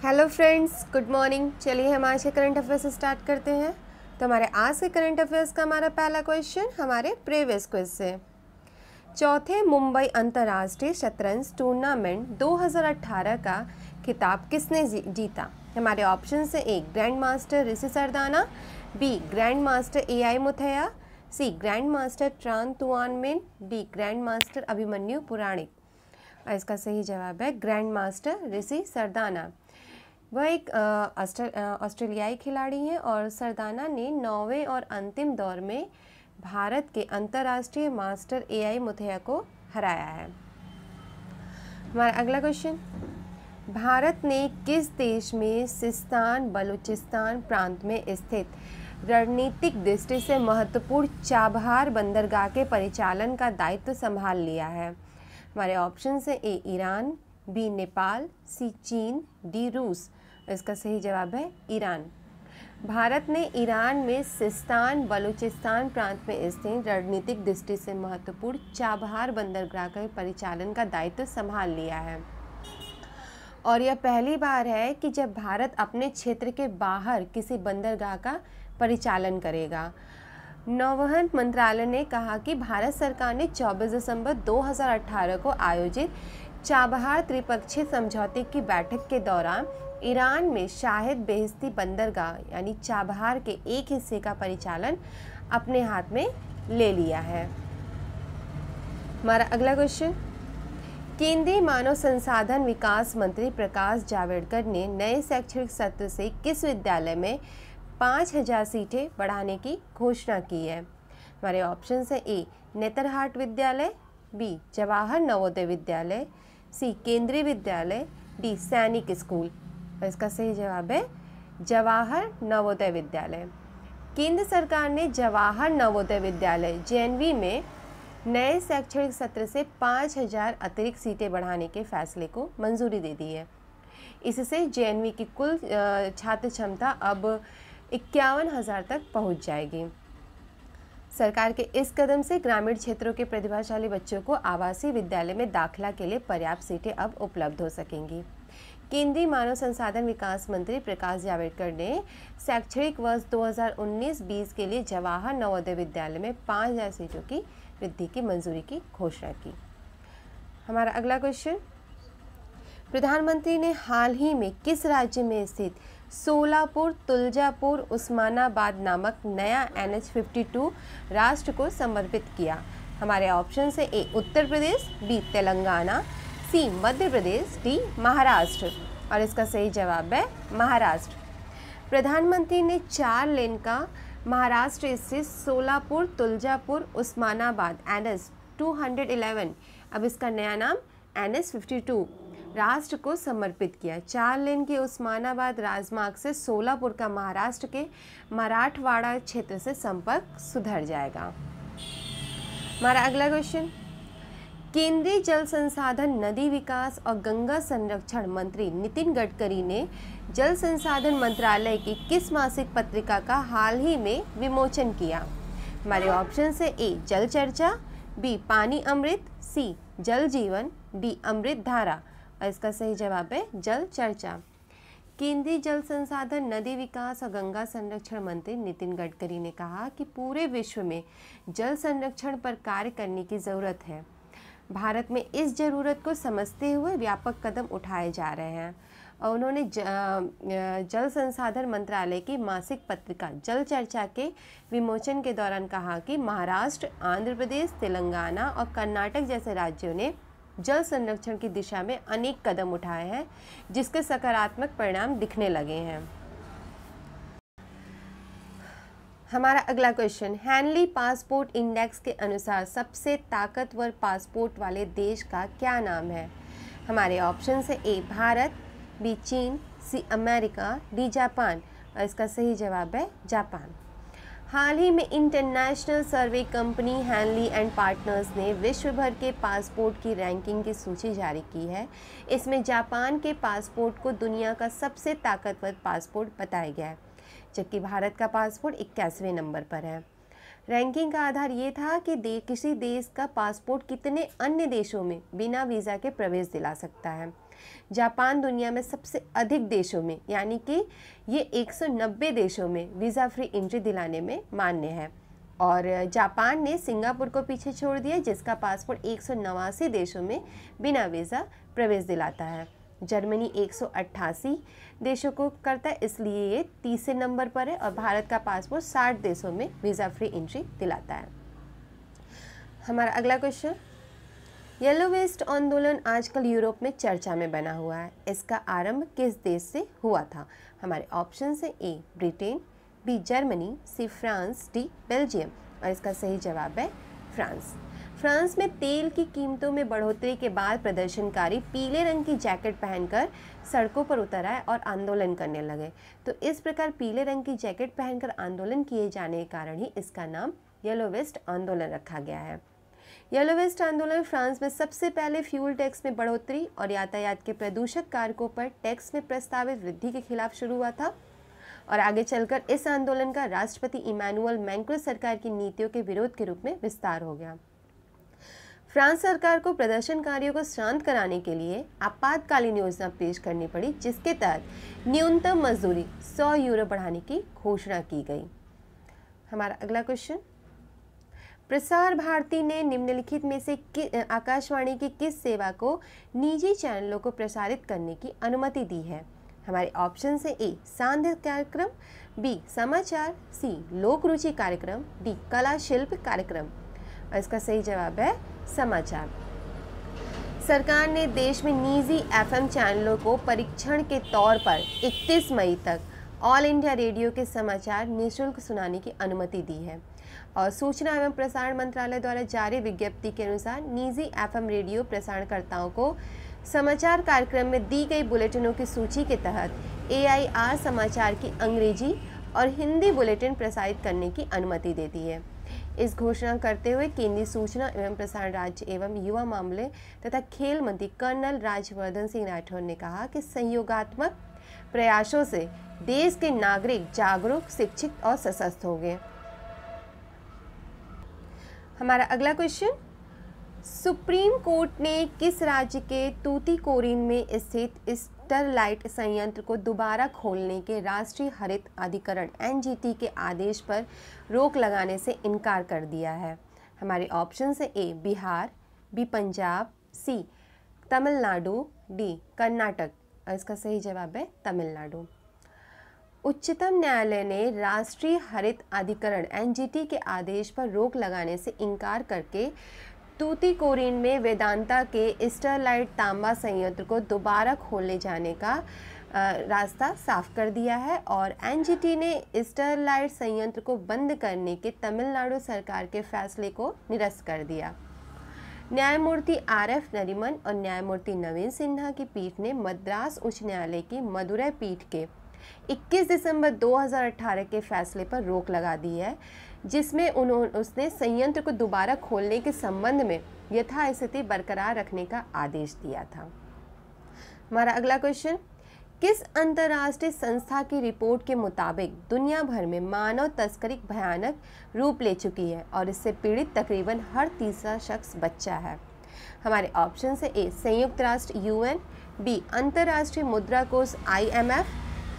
Hello friends, good morning. चलिए हम आज के करंट अफेयर्स स्टार्ट करते हैं। तो हमारे आज के करंट अफेयर्स का हमारा पहला क्वेश्चन हमारे प्रीवियस क्विज से। चौथे मुंबई अंतर्राष्ट्रीय शतरंज टूर्नामेंट 2018 का खिताब किसने जीता? हमारे ऑप्शन से A grand master Rishi Sardana, B grand master AI Muthaiah, C grand master Tran Tuan Minh, D grand master Abhimanyu Puranik. इसका सही जवाब है ग्रैंड मास्टर ऋषि सरदाना। वह एक ऑस्ट्रेलियाई खिलाड़ी हैं और सरदाना ने 9वें और अंतिम दौर में भारत के अंतर्राष्ट्रीय मास्टर AI मुथैया को हराया है। हमारा अगला क्वेश्चन, भारत ने किस देश में सिस्तान बलूचिस्तान प्रांत में स्थित रणनीतिक दृष्टि से महत्वपूर्ण चाबहार बंदरगाह के परिचालन का दायित्व संभाल लिया है? हमारे ऑप्शन से ए ईरान, बी नेपाल, सी चीन, डी रूस। इसका सही जवाब है ईरान। भारत ने ईरान में सिस्तान बलूचिस्तान प्रांत में स्थित रणनीतिक दृष्टि से महत्वपूर्ण चाबहार बंदरगाह के परिचालन का दायित्व संभाल लिया है और यह पहली बार है कि जब भारत अपने क्षेत्र के बाहर किसी बंदरगाह का परिचालन करेगा। नौवहन मंत्रालय ने कहा कि भारत सरकार ने 24 दिसंबर 2018 को आयोजित चाबहार त्रिपक्षीय समझौते की बैठक के दौरान ईरान में शाहिद बेहिश्ती बंदरगाह यानी चाबहार के एक हिस्से का परिचालन अपने हाथ में ले लिया है। हमारा अगला क्वेश्चन, केंद्रीय मानव संसाधन विकास मंत्री प्रकाश जावड़ेकर ने नए शैक्षणिक सत्र से किस विद्यालय में 5000 सीटें बढ़ाने की घोषणा की है? हमारे ऑप्शन है ए नेतरहाट विद्यालय, बी जवाहर नवोदय विद्यालय, सी केंद्रीय विद्यालय, डी सैनिक स्कूल। इसका सही जवाब है जवाहर नवोदय विद्यालय। केंद्र सरकार ने जवाहर नवोदय विद्यालय JNV में नए शैक्षणिक सत्र से 5000 अतिरिक्त सीटें बढ़ाने के फैसले को मंजूरी दे दी है। इससे JNV की कुल छात्र क्षमता अब 51,000 तक पहुंच जाएगी। सरकार के इस कदम से ग्रामीण क्षेत्रों के प्रतिभाशाली बच्चों को आवासीय विद्यालय में दाखिला के लिए पर्याप्त सीटें अब उपलब्ध हो सकेंगी। केंद्रीय मानव संसाधन विकास मंत्री प्रकाश जावड़ेकर ने शैक्षणिक वर्ष 2019-20 के लिए जवाहर नवोदय विद्यालय में 5000 सीटों की वृद्धि की मंजूरी की घोषणा की। हमारा अगला क्वेश्चन, प्रधानमंत्री ने हाल ही में किस राज्य में स्थित सोलापुर तुलजापुर उस्मानाबाद नामक नया NH-52 राष्ट्र को समर्पित किया? हमारे ऑप्शन से ए उत्तर प्रदेश, बी तेलंगाना, सी मध्य प्रदेश, डी महाराष्ट्र। और इसका सही जवाब है महाराष्ट्र। प्रधानमंत्री ने 4 लेन का महाराष्ट्र स्थित सोलापुर तुलजापुर उस्मानाबाद NH-211, अब इसका नया नाम NH-52 राष्ट्र को समर्पित किया। 4 लेन के उस्मानाबाद राजमार्ग से सोलापुर का महाराष्ट्र के मराठवाड़ा क्षेत्र से संपर्क सुधर जाएगा। हमारा अगला क्वेश्चन, केंद्रीय जल संसाधन नदी विकास और गंगा संरक्षण मंत्री नितिन गडकरी ने जल संसाधन मंत्रालय की किस मासिक पत्रिका का हाल ही में विमोचन किया? हमारे ऑप्शन से ए जल चर्चा, बी पानी अमृत, सी जल जीवन, डी अमृत धारा। और इसका सही जवाब है जल चर्चा। केंद्रीय जल संसाधन नदी विकास और गंगा संरक्षण मंत्री नितिन गडकरी ने कहा कि पूरे विश्व में जल संरक्षण पर कार्य करने की ज़रूरत है। भारत में इस ज़रूरत को समझते हुए व्यापक कदम उठाए जा रहे हैं और उन्होंने जल संसाधन मंत्रालय की मासिक पत्रिका जल चर्चा के विमोचन के दौरान कहा कि महाराष्ट्र, आंध्र प्रदेश, तेलंगाना और कर्नाटक जैसे राज्यों ने जल संरक्षण की दिशा में अनेक कदम उठाए हैं जिसके सकारात्मक परिणाम दिखने लगे हैं। हमारा अगला क्वेश्चन, हेनली पासपोर्ट इंडेक्स के अनुसार सबसे ताकतवर पासपोर्ट वाले देश का क्या नाम है? हमारे ऑप्शन से ए भारत, बी चीन, सी अमेरिका, डी जापान। और इसका सही जवाब है जापान। हाल ही में international survey company Henley and partners ने विश्व भर के पासपोर्ट की रैंकिंग की सूची जारी की है। इसमें जापान के पासपोर्ट को दुनिया का सबसे ताकतवर पासपोर्ट बताया गया है, जबकि भारत का पासपोर्ट 81वें नंबर पर है। रैंकिंग का आधार ये था कि किसी देश का पासपोर्ट कितने अन्य देशों में बिना वीज़ा के प्रवेश दिला सकता है। जापान दुनिया में सबसे अधिक देशों में यानी कि ये 190 देशों में वीज़ा फ्री एंट्री दिलाने में मान्य है। और जापान ने सिंगापुर को पीछे छोड़ दिया जिसका पासपोर्ट 189 देशों में बिना वीज़ा प्रवेश दिलाता है। जर्मनी 188 देशों को करता है, इसलिए ये तीसरे नंबर पर है। और भारत का पासपोर्ट 60 देशों में वीज़ा फ्री एंट्री दिलाता है। हमारा अगला क्वेश्चन, येलो वेस्ट आंदोलन आजकल यूरोप में चर्चा में बना हुआ है। इसका आरंभ किस देश से हुआ था? हमारे ऑप्शन है A Britain, B Germany, C France, D Belgium. और इसका सही जवाब है फ्रांस। फ्रांस में तेल की कीमतों में बढ़ोतरी के बाद प्रदर्शनकारी पीले रंग की जैकेट पहनकर सड़कों पर उतर आए और आंदोलन करने लगे। तो इस प्रकार पीले रंग की जैकेट पहनकर आंदोलन किए जाने के कारण ही इसका नाम येलो वेस्ट आंदोलन रखा गया है। येलो वेस्ट आंदोलन फ्रांस में सबसे पहले फ्यूल टैक्स में बढ़ोतरी और यातायात के प्रदूषक कारकों पर टैक्स में प्रस्तावित वृद्धि के खिलाफ शुरू हुआ था और आगे चलकर इस आंदोलन का राष्ट्रपति इमैनुअल मैक्रों सरकार की नीतियों के विरोध के रूप में विस्तार हो गया। फ्रांस सरकार को प्रदर्शनकारियों को शांत कराने के लिए आपातकालीन योजना पेश करनी पड़ी जिसके तहत न्यूनतम मजदूरी 100 यूरो बढ़ाने की घोषणा की गई। हमारा अगला क्वेश्चन, प्रसार भारती ने निम्नलिखित में से आकाशवाणी की किस सेवा को निजी चैनलों को प्रसारित करने की अनुमति दी है? हमारे ऑप्शन है ए सांध्य कार्यक्रम, बी समाचार, सी लोक रुचि कार्यक्रम, डी कला शिल्प कार्यक्रम। और इसका सही जवाब है समाचार। सरकार ने देश में निजी एफएम चैनलों को परीक्षण के तौर पर 31 मई तक ऑल इंडिया रेडियो के समाचार निःशुल्क सुनाने की अनुमति दी है। और सूचना एवं प्रसारण मंत्रालय द्वारा जारी विज्ञप्ति के अनुसार निजी एफएम रेडियो प्रसारणकर्ताओं को समाचार कार्यक्रम में दी गई बुलेटिनों की सूची के तहत AIR समाचार की अंग्रेजी और हिंदी बुलेटिन प्रसारित करने की अनुमति देती है। इस घोषणा करते हुए केंद्रीय सूचना एवं प्रसारण राज्य एवं युवा मामले तथा खेल मंत्री कर्नल राज्यवर्धन सिंह राठौर ने कहा कि सहयोगात्मक प्रयासों से देश के नागरिक जागरूक, शिक्षित और सशक्त हो गए। हमारा अगला क्वेश्चन, सुप्रीम कोर्ट ने किस राज्य के तूतीकोरिन में स्थित स्टरलाइट संयंत्र को दोबारा खोलने के राष्ट्रीय हरित अधिकरण NGT के आदेश पर रोक लगाने से इनकार कर दिया है? हमारे ऑप्शन है ए बिहार, बी पंजाब, सी तमिलनाडु, डी कर्नाटक। और इसका सही जवाब है तमिलनाडु। उच्चतम न्यायालय ने राष्ट्रीय हरित अधिकरण NGT के आदेश पर रोक लगाने से इनकार करके तूतीकोरिन में वेदांता के स्टरलाइट तांबा संयंत्र को दोबारा खोले जाने का रास्ता साफ कर दिया है और NGT ने स्टरलाइट संयंत्र को बंद करने के तमिलनाडु सरकार के फैसले को निरस्त कर दिया। न्यायमूर्ति RF नरीमन और न्यायमूर्ति नवीन सिन्हा की पीठ ने मद्रास उच्च न्यायालय की मदुरै पीठ के 21 दिसंबर 2018 के फैसले पर रोक लगा दी है जिसमें उसने संयंत्र को दोबारा खोलने के संबंध में यथास्थिति बरकरार रखने का आदेश दिया था। हमारा अगला क्वेश्चन, किस अंतर्राष्ट्रीय संस्था की रिपोर्ट के मुताबिक दुनिया भर में मानव तस्करी भयानक रूप ले चुकी है और इससे पीड़ित तकरीबन हर तीसरा शख्स बच्चा है? हमारे ऑप्शन है ए संयुक्त राष्ट्र UN, बी अंतर्राष्ट्रीय मुद्रा कोष IMF,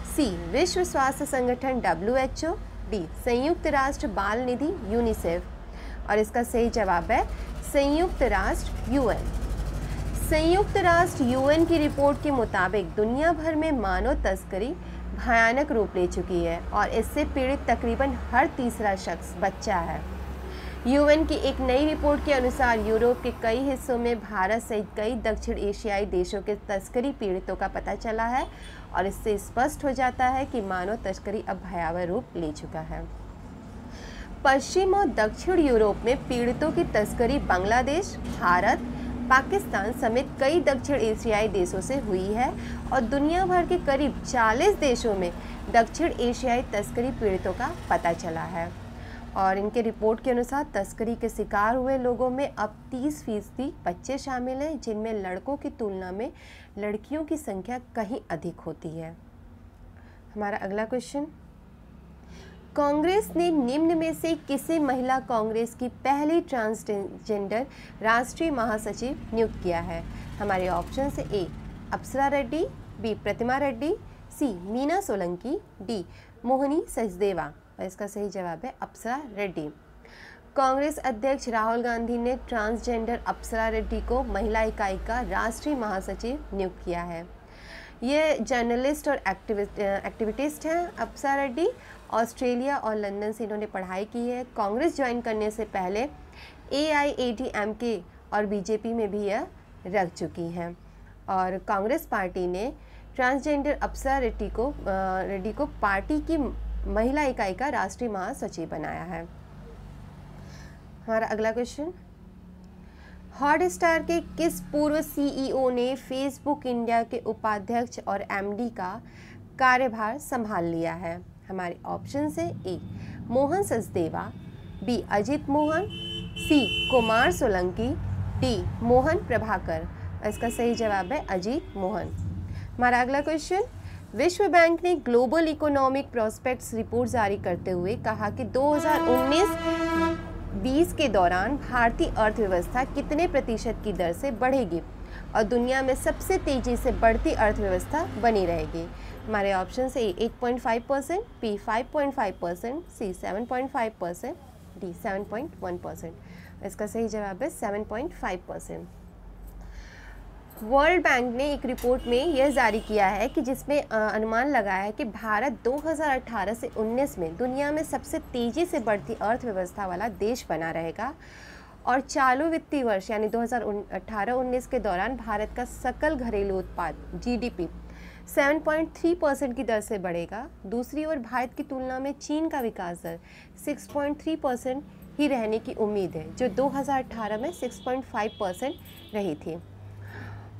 सी विश्व स्वास्थ्य संगठन WHO, डी संयुक्त राष्ट्र बाल निधि यूनिसेफ। और इसका सही जवाब है संयुक्त राष्ट्र UN। संयुक्त राष्ट्र UN की रिपोर्ट के मुताबिक दुनिया भर में मानव तस्करी भयानक रूप ले चुकी है और इससे पीड़ित तकरीबन हर तीसरा शख्स बच्चा है। UN की एक नई रिपोर्ट के अनुसार यूरोप के कई हिस्सों में भारत सहित कई दक्षिण एशियाई देशों के तस्करी पीड़ितों का पता चला है और इससे स्पष्ट हो जाता है कि मानव तस्करी अब भयावह रूप ले चुका है। पश्चिम और दक्षिण यूरोप में पीड़ितों की तस्करी बांग्लादेश, भारत, पाकिस्तान समेत कई दक्षिण एशियाई देशों से हुई है और दुनिया भर के करीब 40 देशों में दक्षिण एशियाई तस्करी पीड़ितों का पता चला है। और इनके रिपोर्ट के अनुसार तस्करी के शिकार हुए लोगों में अब 30% बच्चे शामिल हैं जिनमें लड़कों की तुलना में लड़कियों की संख्या कहीं अधिक होती है। हमारा अगला क्वेश्चन, कांग्रेस ने निम्न में से किसे महिला कांग्रेस की पहली ट्रांसजेंडर राष्ट्रीय महासचिव नियुक्त किया है? हमारे ऑप्शन है ए अप्सरा रेड्डी, बी प्रतिमा रेड्डी, सी मीना सोलंकी, डी मोहिनी सचदेवा। और इसका सही जवाब है अप्सरा रेड्डी। कांग्रेस अध्यक्ष राहुल गांधी ने ट्रांसजेंडर अप्सरा रेड्डी को महिला इकाई का राष्ट्रीय महासचिव नियुक्त किया है। ये जर्नलिस्ट और एक्टिविस्ट हैं अप्सरा रेड्डी। ऑस्ट्रेलिया और लंदन से इन्होंने पढ़ाई की है। कांग्रेस ज्वाइन करने से पहले AIADMK और BJP में भी यह रह चुकी हैं और कांग्रेस पार्टी ने ट्रांसजेंडर अप्सरा रेड्डी को पार्टी की महिला इकाई का राष्ट्रीय महासचिव बनाया है। हमारा अगला क्वेश्चन, हॉटस्टार के किस पूर्व CEO ने फेसबुक इंडिया के उपाध्यक्ष और MD का कार्यभार संभाल लिया है? हमारे ऑप्शन है ए मोहन सचदेवा, बी अजित मोहन, सी कुमार सोलंकी, डी मोहन प्रभाकर। इसका सही जवाब है अजित मोहन। हमारा अगला क्वेश्चन, विश्व बैंक ने ग्लोबल इकोनॉमिक प्रोस्पेक्ट्स रिपोर्ट जारी करते हुए कहा कि 2019-20 के दौरान भारतीय अर्थव्यवस्था कितने प्रतिशत की दर से बढ़ेगी और दुनिया में सबसे तेजी से बढ़ती अर्थव्यवस्था बनी रहेगी? हमारे ऑप्शन से 8.5%, बी 5.5%, सी 7.5%, डी 7.1%। इसका सही जवाब है 7.5%। वर्ल्ड बैंक ने एक रिपोर्ट में यह जारी किया है कि जिसमें अनुमान लगाया है कि भारत 2018 से 19 में दुनिया में सबसे तेज़ी से बढ़ती अर्थव्यवस्था वाला देश बना रहेगा और चालू वित्तीय वर्ष यानी 2018-19 के दौरान भारत का सकल घरेलू उत्पाद GDP 7.3% की दर से बढ़ेगा। दूसरी ओर भारत की तुलना में चीन का विकास दर 6.3% ही रहने की उम्मीद है, जो 2018 में 6.5% रही थी।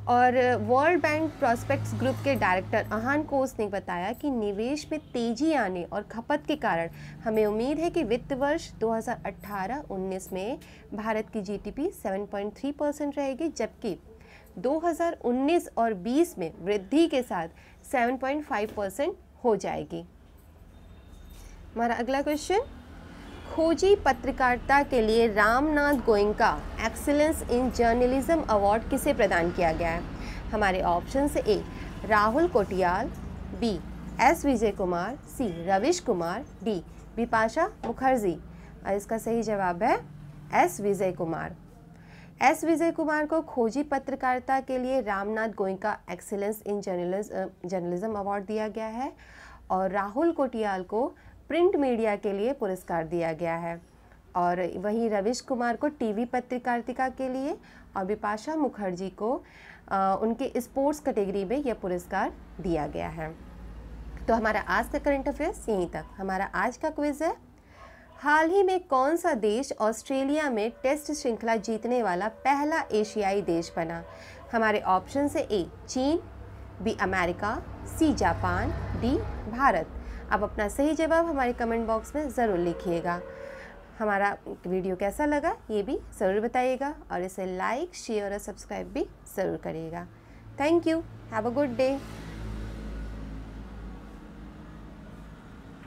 और वर्ल्ड बैंक प्रोस्पेक्ट्स ग्रुप के डायरेक्टर अहान कोस ने बताया कि निवेश में तेजी आने और खपत के कारण हमें उम्मीद है कि वित्त वर्ष 2018-19 में भारत की GDP 7.3% रहेगी, जबकि 2019 और 20 में वृद्धि के साथ 7.5% हो जाएगी। हमारा अगला क्वेश्चन, खोजी पत्रकारिता के लिए Ramnath Goenka excellence in journalism award किसे प्रदान किया गया है? हमारे ऑप्शन से ए राहुल कोटियाल, बी S विजय कुमार, सी रविश कुमार, डी बिपाशा मुखर्जी। और इसका सही जवाब है S विजय कुमार। S विजय कुमार को खोजी पत्रकारिता के लिए Ramnath Goenka excellence in journalism award दिया गया है और राहुल कोटियाल को प्रिंट मीडिया के लिए पुरस्कार दिया गया है और वहीं रविश कुमार को टीवी पत्रकारिता के लिए और बिपाशा मुखर्जी को उनके स्पोर्ट्स कैटेगरी में यह पुरस्कार दिया गया है। तो हमारा आज का करंट अफेयर्स यहीं तक। हमारा आज का क्विज है, हाल ही में कौन सा देश ऑस्ट्रेलिया में टेस्ट श्रृंखला जीतने वाला पहला एशियाई देश बना? हमारे ऑप्शन से ए चीन, B America, C Japan, D Bharat. आप अपना सही जवाब हमारे कमेंट बॉक्स में ज़रूर लिखिएगा। हमारा वीडियो कैसा लगा ये भी ज़रूर बताइएगा और इसे लाइक, शेयर और सब्सक्राइब भी ज़रूर करिएगा। Thank you. Have a good day.